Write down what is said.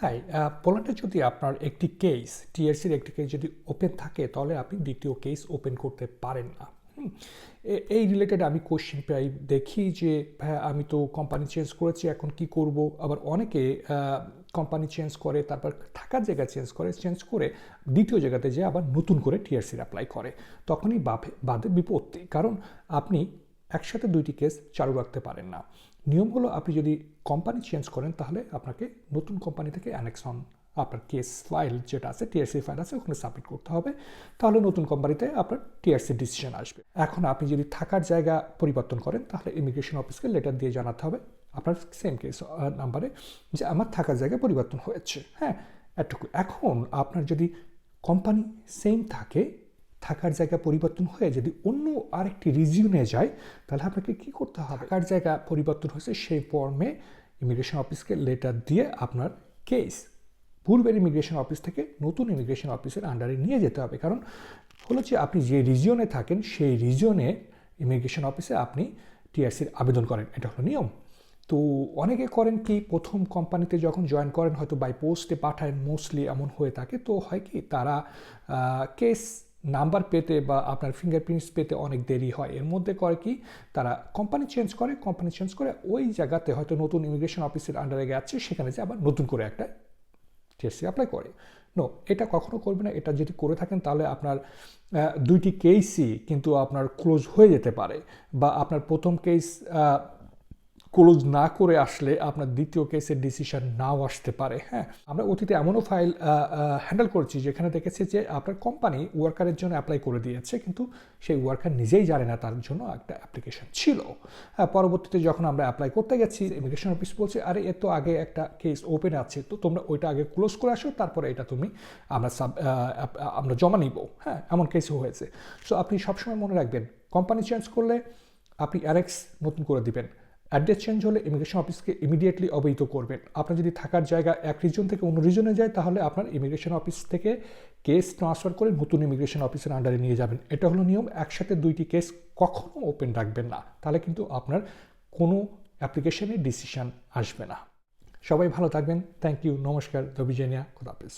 হ্যাঁ, পোল্যান্ডে যদি আপনার একটি কেস টিআরসির একটি কেস যদি ওপেন থাকে তাহলে আপনি দ্বিতীয় কেস ওপেন করতে পারেন না। এই রিলেটেড আমি কোশ্চেন প্রায় দেখি যে হ্যাঁ আমি তো কোম্পানি চেঞ্জ করেছি, এখন কি করব। আবার অনেকে কোম্পানি চেঞ্জ করে, তারপর থাকার জায়গা চেঞ্জ করে দ্বিতীয় জায়গাতে যে আবার নতুন করে টিআরসির অ্যাপ্লাই করে। তখনই বাদে বিপত্তি, কারণ আপনি একসাথে দুইটি কেস চালু রাখতে পারেন না। নিয়ম হলো আপনি যদি কোম্পানি চেঞ্জ করেন তাহলে আপনাকে নতুন কোম্পানি থেকে অ্যানেক্স অন আপনার কেস ফাইল যেটা আছে, টিআরসি ফাইল আছে, ওখানে সাবমিট করতে হবে। তাহলে নতুন কোম্পানিতে আপনার টিআরসি ডিসিশন আসবে। এখন আপনি যদি থাকার জায়গা পরিবর্তন করেন তাহলে ইমিগ্রেশন অফিসকে লেটার দিয়ে জানাতে হবে আপনার সেম কেস নাম্বারে যে আমার থাকার জায়গা পরিবর্তন হয়েছে। হ্যাঁ, এটুকু। এখন আপনার যদি কোম্পানি সেম থাকে, থাকার জায়গা পরিবর্তন হয়ে যদি অন্য আরেকটি রিজিয়নে যায় তাহলে আপনাকে কি করতে হবে? থাকার জায়গা পরিবর্তন হয়েছে সেই ফর্মে ইমিগ্রেশন অফিসকে লেটার দিয়ে আপনার কেস পূর্বের ইমিগ্রেশন অফিস থেকে নতুন ইমিগ্রেশন অফিসের আন্ডারে নিয়ে যেতে হবে। কারণ হলো যে আপনি যে রিজিয়নে থাকেন সেই রিজিয়নে ইমিগ্রেশন অফিসে আপনি টিআরসির আবেদন করেন, এটা হলো নিয়ম। তো অনেকে করেন কি, প্রথম কোম্পানিতে যখন জয়েন করেন হয়তো বাই পোস্টে পাঠায়, মোস্টলি এমন হয়ে থাকে। তো হয় কি, তারা কেস নাম্বার পেতে বা আপনার ফিঙ্গারপ্রিন্টস পেতে অনেক দেরি হয়। এর মধ্যে করে কি, তারা কোম্পানি চেঞ্জ করে ওই জায়গাতে হয়তো নতুন ইমিগ্রেশন অফিসের আন্ডারে গেছে, সেখানে যে আবার নতুন করে একটা টিএসসি অ্যাপ্লাই করে। নো, এটা কখনো করবে না। এটা যদি করে থাকেন তাহলে আপনার দুইটি কেসই কিন্তু আপনার ক্লোজ হয়ে যেতে পারে, বা আপনার প্রথম কেস ক্লোজ না করে আসলে আপনার দ্বিতীয় কেসের ডিসিশন নাও আসতে পারে। হ্যাঁ, আমরা অতীতে এমনও ফাইল হ্যান্ডেল করেছি যেখানে দেখেছি যে আপনার কোম্পানি ওয়ার্কারের জন্য অ্যাপ্লাই করে দিয়েছে, কিন্তু সেই ওয়ার্কার নিজেই জানে না তার জন্য একটা অ্যাপ্লিকেশন ছিল। পরবর্তীতে যখন আমরা অ্যাপ্লাই করতে গেছি, ইমিগ্রেশন অফিস বলছে আরে এর তো আগে একটা কেস ওপেন আছে, তো তোমরা ওইটা আগে ক্লোজ করে আসো, তারপরে এটা তুমি আমরা জমা নিব। হ্যাঁ, এমন কেসও হয়েছে। সো আপনি সবসময় মনে রাখবেন, কোম্পানি চেঞ্জ করলে আপনি অ্যানেক্স নতুন করে দিবেন। অ্যাড্রেস চেঞ্জ হলে ইমিগ্রেশন অফিসকে ইমিডিয়েটলি অবহিত করবেন। আপনার যদি থাকার জায়গা এক রিজন থেকে অন্য রিজনে যায় তাহলে আপনার ইমিগ্রেশন অফিস থেকে কেস ট্রান্সফার করে নতুন ইমিগ্রেশন অফিসের আন্ডারে নিয়ে যাবেন। এটা হলো নিয়ম। একসাথে দুইটি কেস কখনো ওপেন রাখবেন না, তাহলে কিন্তু আপনার কোনো অ্যাপ্লিকেশনে ডিসিশন আসবে না। সবাই ভালো থাকবেন। থ্যাংক ইউ, নমস্কার, দবিজেনিয়া, খুদাহাফেজ।